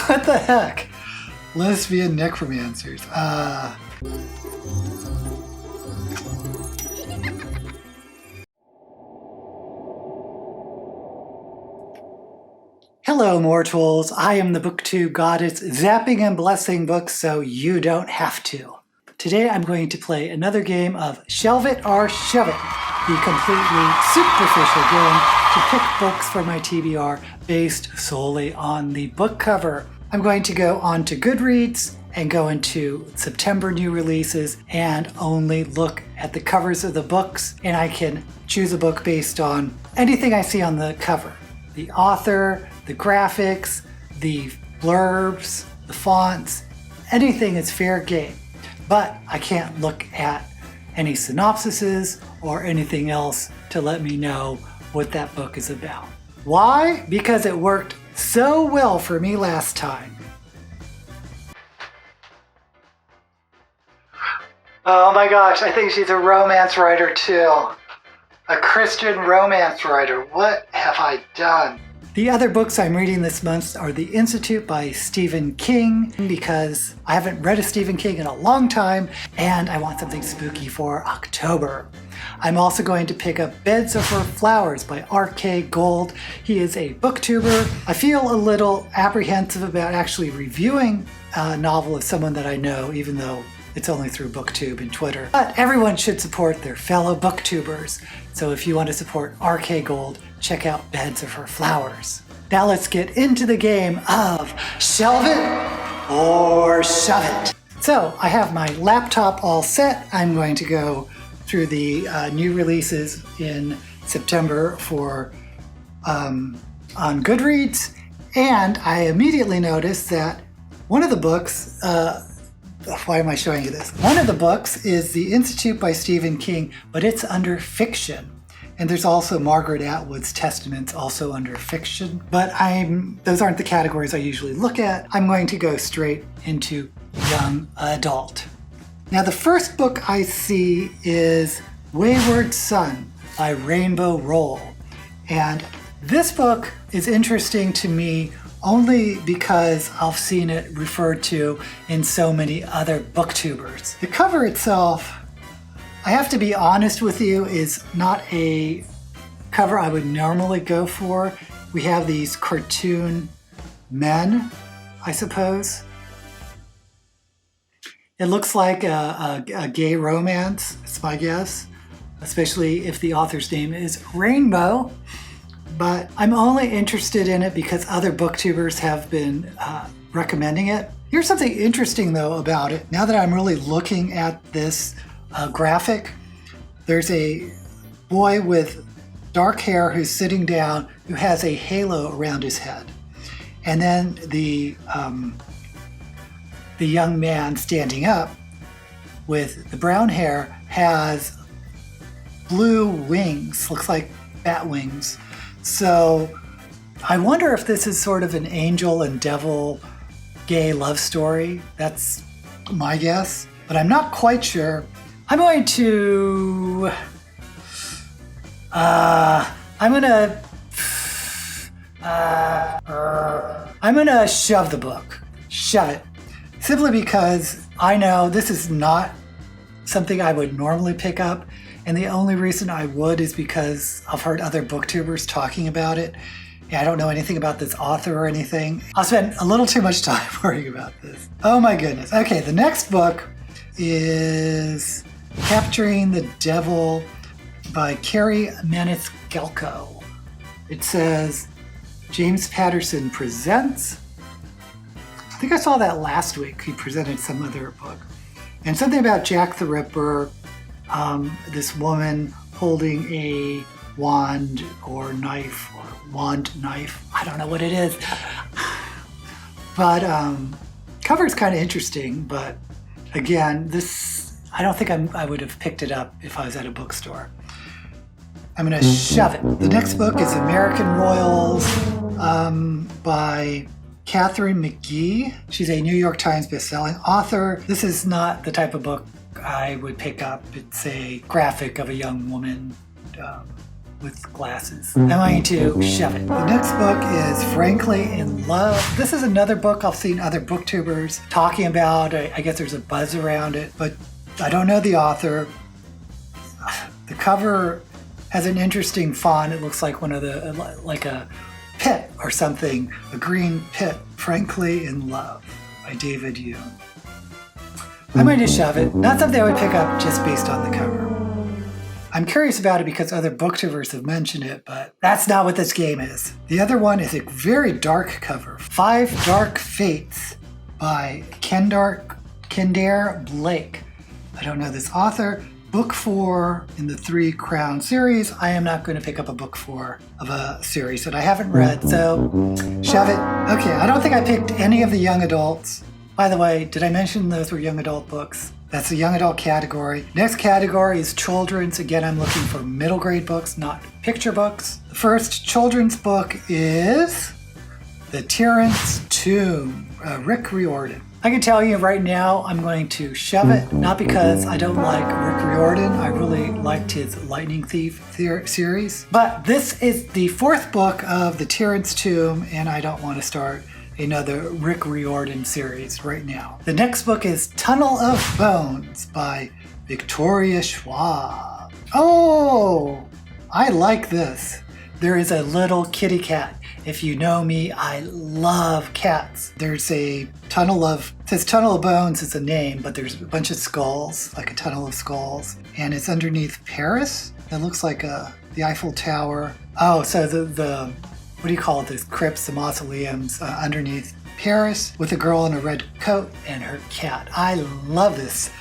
What the heck? Lesbian necromancers. Hello mortals, I am the Booktube goddess, zapping and blessing books so you don't have to. Today I'm going to play another game of Shelve It or Shove It, the completely superficial game to pick books for my TBR based solely on the book cover. I'm going to go on to Goodreads and go into September new releases and only look at the covers of the books, and I can choose a book based on anything I see on the cover. The author, the graphics, the blurbs, the fonts, anything is fair game. But I can't look at any synopsises or anything else to let me know what that book is about. Why? Because it worked so well for me last time. Oh my gosh, I think she's a romance writer too. A Christian romance writer. What have I done? The other books I'm reading this month are The Institute by Stephen King, because I haven't read a Stephen King in a long time and I want something spooky for October. I'm also going to pick up Beds of Her Flowers by R.K. Gold. He is a booktuber. I feel a little apprehensive about actually reviewing a novel of someone that I know, even though it's only through Booktube and Twitter. But everyone should support their fellow booktubers. So if you want to support R.K. Gold, check out Beds of Her Flowers. Now let's get into the game of Shelve It or Shove It. So I have my laptop all set. I'm going to go through the new releases in September for on Goodreads, and I immediately noticed that one of the books why am I showing you this? One of the books is The Institute by Stephen King, but it's under fiction. And there's also Margaret Atwood's Testaments, also under fiction. But those aren't the categories I usually look at. I'm going to go straight into young adult. Now the first book I see is Wayward Son by Rainbow Roll. And this book is interesting to me only because I've seen it referred to in so many other booktubers. The cover itself, I have to be honest with you, is not a cover I would normally go for. We have these cartoon men, I suppose. It looks like a gay romance, it's my guess, especially if the author's name is Rainbow. But I'm only interested in it because other booktubers have been recommending it. Here's something interesting though about it. Now that I'm really looking at this graphic, there's a boy with dark hair who's sitting down who has a halo around his head. And then the young man standing up with the brown hair has blue wings, looks like bat wings. So I wonder if this is sort of an angel and devil gay love story. That's my guess, but I'm not quite sure. I'm going to shove the book. Shove it. Simply because I know this is not something I would normally pick up. And the only reason I would is because I've heard other booktubers talking about it. Yeah, I don't know anything about this author or anything. I'll spend a little too much time worrying about this. Oh my goodness. Okay, the next book is Capturing the Devil by Carrie Maniscalco. It says, James Patterson presents. I think I saw that last week. He presented some other book. And something about Jack the Ripper. This woman holding a wand or knife or wand knife. I don't know what it is. But cover's kind of interesting. But again, this, I don't think I would have picked it up if I was at a bookstore. I'm going to shove it. The next book is American Royals by Catherine McGee. She's a New York Times bestselling author. This is not the type of book I would pick up. It's a graphic of a young woman with glasses. I'm going to shove it. The next book is Frankly in Love. This is another book I've seen other booktubers talking about. I guess there's a buzz around it, but I don't know the author. The cover has an interesting font. It looks like one of the, like a pit or something, a green pit. Frankly in Love by David Yoon. I'm going to shove it. Not something I would pick up just based on the cover. I'm curious about it because other booktubers have mentioned it, but that's not what this game is. The other one is a very dark cover. 5 Dark Fates by Kendare Blake. I don't know this author. Book 4 in the 3 Crown series. I am not going to pick up a book 4 of a series that I haven't read, so shove it. Okay, I don't think I picked any of the young adults. By the way, did I mention those were young adult books? That's the young adult category. Next category is children's. Again, I'm looking for middle grade books, not picture books. The first children's book is The Tyrant's Tomb, Rick Riordan. I can tell you right now, I'm going to shove it, not because I don't like Rick Riordan. I really liked his Lightning Thief series. But this is the 4th book of The Tyrant's Tomb, and I don't want to start another Rick Riordan series right now. The next book is Tunnel of Bones by Victoria Schwab. Oh, I like this. There is a little kitty cat. If you know me, I love cats. There's a tunnel of, it says Tunnel of Bones is a name, but there's a bunch of skulls, like a tunnel of skulls. And it's underneath Paris. It looks like the Eiffel Tower. Oh, so the what do you call it, those crypts, the mausoleums underneath Paris with a girl in a red coat and her cat. I love this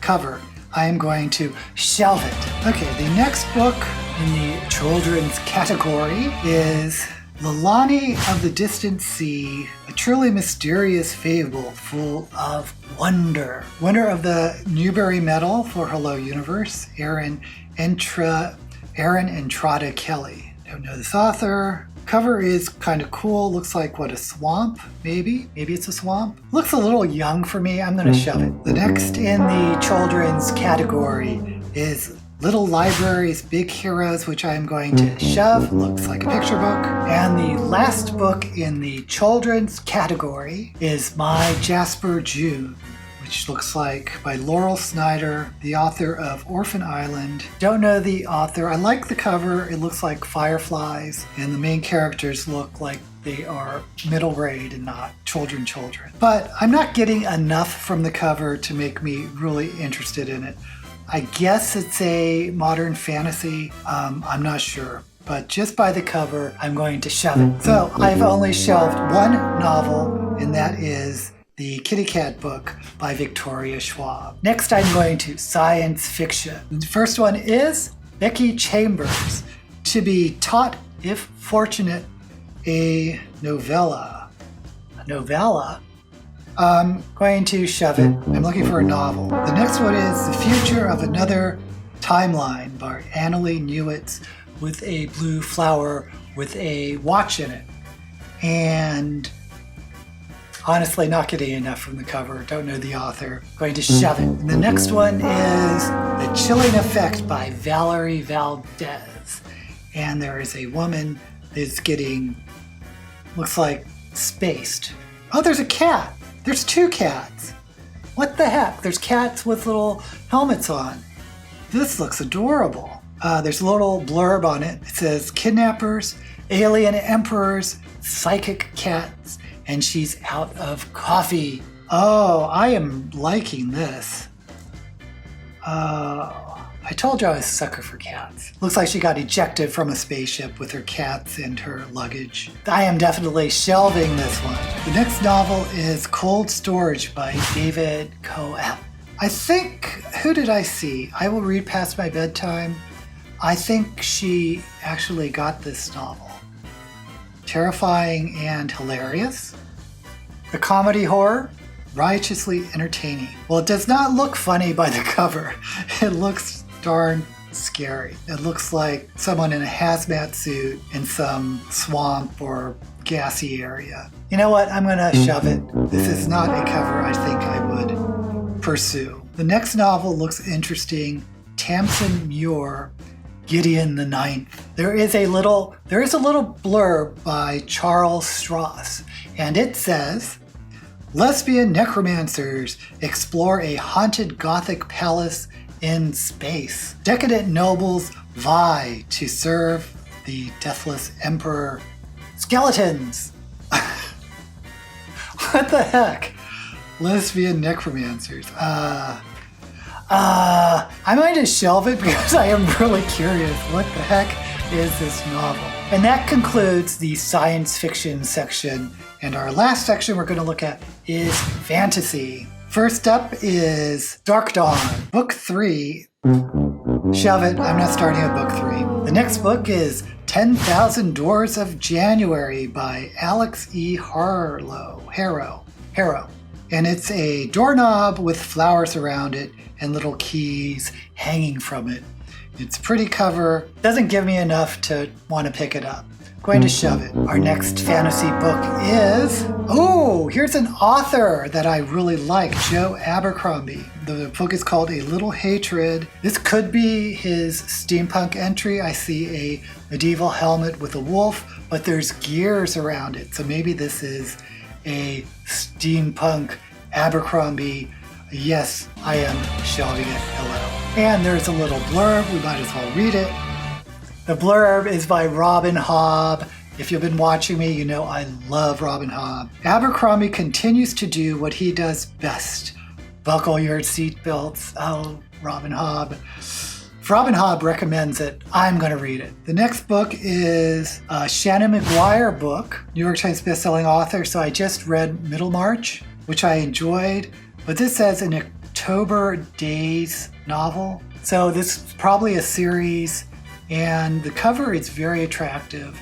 cover. I am going to shelve it. Okay, the next book in the children's category is Lilani of the Distant Sea, a truly mysterious fable full of wonder. Winner of the Newbery Medal for Hello Universe, Erin Entrada Kelly. Don't know this author. Cover is kind of cool. Looks like, what, a swamp, maybe? Maybe it's a swamp. Looks a little young for me. I'm going to shove it. The next in the children's category is Little Libraries, Big Heroes, which I am going to shove. Looks like a picture book. And the last book in the children's category is My Jasper June, which looks like by Laurel Snyder, the author of Orphan Island. Don't know the author. I like the cover. It looks like fireflies, and the main characters look like they are middle grade and not children. But I'm not getting enough from the cover to make me really interested in it. I guess it's a modern fantasy. I'm not sure. But just by the cover, I'm going to shove it. So I've only shelved one novel, and that is the Kitty Cat book by Victoria Schwab. Next, I'm going to science fiction. The first one is Becky Chambers, To Be Taught If Fortunate, a novella. A novella? I'm going to shove it. I'm looking for a novel. The next one is The Future of Another Timeline by Annalee Newitz, with a blue flower with a watch in it. And honestly, not getting enough from the cover. Don't know the author. Going to shove it. And the next one is The Chilling Effect by Valerie Valdez. And there is a woman that's getting, looks like, spaced. Oh, there's a cat. There's 2 cats. What the heck? There's cats with little helmets on. This looks adorable. There's a little blurb on it. It says, kidnappers, alien emperors, psychic cats, and she's out of coffee. Oh, I am liking this. I told you I was a sucker for cats. Looks like she got ejected from a spaceship with her cats and her luggage. I am definitely shelving this one. The next novel is Cold Storage by David Coe. I think, who did I see? I Will Read Past My Bedtime. I think she actually got this novel. Terrifying and hilarious. The comedy horror, righteously entertaining. Well, it does not look funny by the cover. It looks darn scary. It looks like someone in a hazmat suit in some swamp or gassy area. You know what? I'm gonna shove it. This is not a cover I think I would pursue. The next novel looks interesting. Tamsin Muir, Gideon the Ninth. There is a little blurb by Charles Stross, and it says, lesbian necromancers explore a haunted Gothic palace in space. Decadent nobles vie to serve the deathless emperor. Skeletons! What the heck? Lesbian necromancers. I might just shelve it because I am really curious. What the heck is this novel? And that concludes the science fiction section. And our last section we're going to look at is fantasy. First up is Dark Dawn, Book 3. Shelve it, I'm not starting at Book 3. The next book is 10,000 Doors of January by Alex E. Harrow. And it's a doorknob with flowers around it and little keys hanging from it. It's a pretty cover. Doesn't give me enough to want to pick it up. Going to shove it. Our next fantasy book is... oh, here's an author that I really like, Joe Abercrombie. The book is called A Little Hatred. This could be his steampunk entry. I see a medieval helmet with a wolf, but there's gears around it. So maybe this is a steampunk Abercrombie. Yes, I am shelving it. Hello. And there's a little blurb. We might as well read it. The blurb is by Robin Hobb. If you've been watching me, you know I love Robin Hobb. Abercrombie continues to do what he does best. Buckle your seatbelts. Oh, Robin Hobb. If Robin Hobb recommends it, I'm going to read it. The next book is a Shannon McGuire book, New York Times bestselling author. So I just read Middlemarch, which I enjoyed. But this says an October Days novel. So this is probably a series. And the cover is very attractive,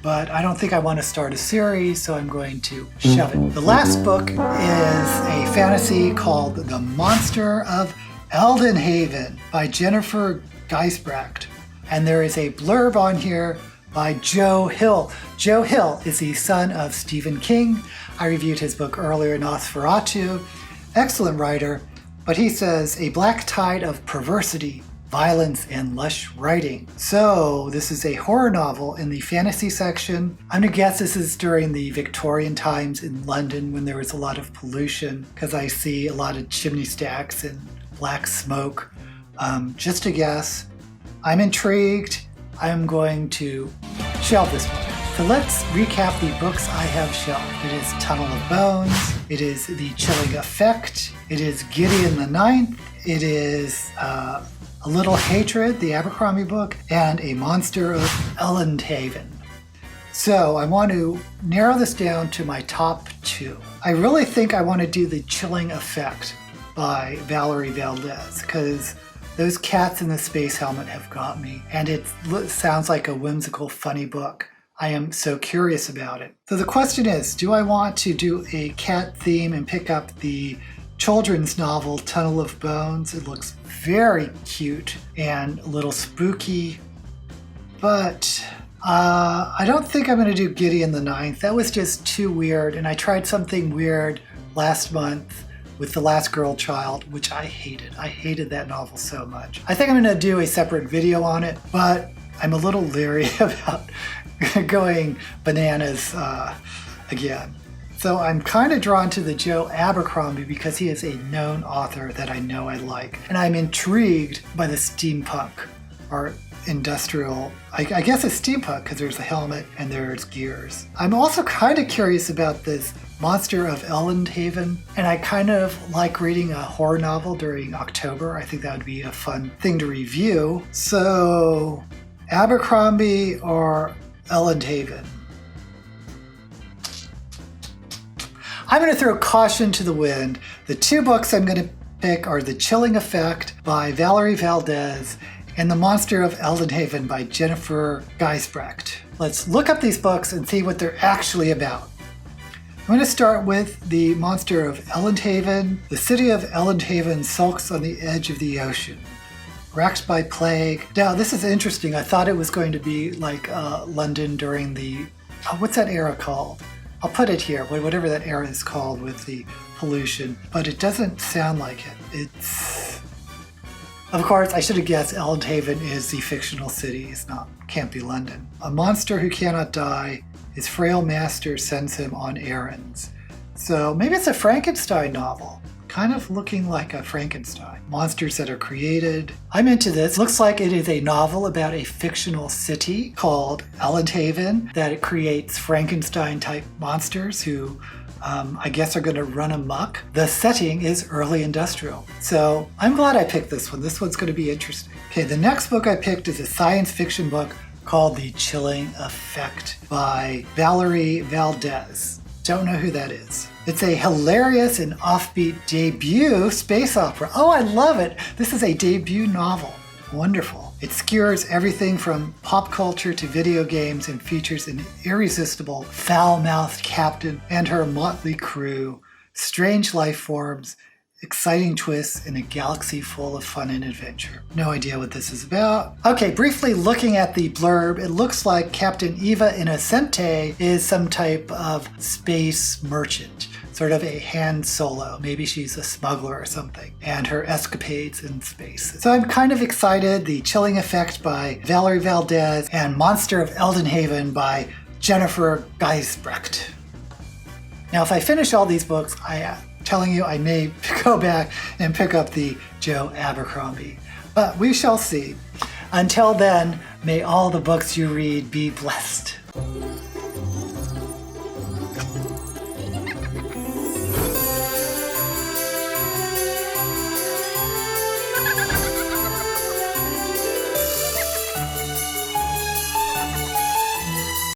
but I don't think I want to start a series, so I'm going to shove it. The last book is a fantasy called The Monster of Eldenhaven by Jennifer Geisbrecht. And there is a blurb on here by Joe Hill. Joe Hill is the son of Stephen King. I reviewed his book earlier, Nosferatu. Excellent writer, but he says, a black tide of perversity, violence, and lush writing. So this is a horror novel in the fantasy section. I'm gonna guess this is during the Victorian times in London when there was a lot of pollution, because I see a lot of chimney stacks and black smoke. Just a guess. I'm intrigued. I'm going to shelve this book. So let's recap the books I have shelved. It is Tunnel of Bones. It is The Chilling Effect. It is Gideon the Ninth. It is A Little Hatred, the Abercrombie book, and A Monster of Elendhaven. So I want to narrow this down to my top two. I really think I want to do The Chilling Effect by Valerie Valdez, because those cats in the space helmet have got me, and it sounds like a whimsical, funny book. I am so curious about it. So the question is, do I want to do a cat theme and pick up the children's novel Tunnel of Bones? It looks very cute and a little spooky, but I don't think I'm going to do Gideon the Ninth. That was just too weird, and I tried something weird last month with The Last Girl Child, which I hated. I hated that novel so much. I think I'm going to do a separate video on it, but I'm a little leery about going bananas again. So I'm kind of drawn to the Joe Abercrombie because he is a known author that I know I like. And I'm intrigued by the steampunk or industrial, I guess it's steampunk because there's a helmet and there's gears. I'm also kind of curious about this Monster of Elendhaven, and I kind of like reading a horror novel during October. I think that would be a fun thing to review. So Abercrombie or Elendhaven? I'm going to throw caution to the wind. The two books I'm going to pick are The Chilling Effect by Valerie Valdez and The Monster of Eldenhaven by Jennifer Geisbrecht. Let's look up these books and see what they're actually about. I'm going to start with The Monster of Elendhaven. The city of Elendhaven sulks on the edge of the ocean, racked by plague. Now, this is interesting. I thought it was going to be like London during the, what's that era called? I'll put it here, whatever that era is called with the pollution, but it doesn't sound like it. Of course, I should have guessed Ellenhaven is the fictional city. Can't be London. A monster who cannot die, his frail master sends him on errands. So maybe it's a Frankenstein novel. Kind of looking like a Frankenstein. Monsters that are created. I'm into this. Looks like it is a novel about a fictional city called Ellenhaven that it creates Frankenstein-type monsters who I guess are going to run amok. The setting is early industrial. So I'm glad I picked this one. This one's going to be interesting. Okay, the next book I picked is a science fiction book called The Chilling Effect by Valerie Valdez. Don't know who that is. It's a hilarious and offbeat debut space opera. Oh, I love it. This is a debut novel. Wonderful. It skewers everything from pop culture to video games and features an irresistible, foul-mouthed captain and her motley crew, strange life forms, exciting twists, and a galaxy full of fun and adventure. No idea what this is about. Okay, briefly looking at the blurb, it looks like Captain Eva Innocente is some type of space merchant. Sort of a Han Solo. Maybe she's a smuggler or something, and her escapades in space. So I'm kind of excited. The Chilling Effect by Valerie Valdez and Monster of Eldenhaven by Jennifer Geisbrecht. Now, if I finish all these books, I am telling you I may go back and pick up the Joe Abercrombie. But we shall see. Until then, may all the books you read be blessed.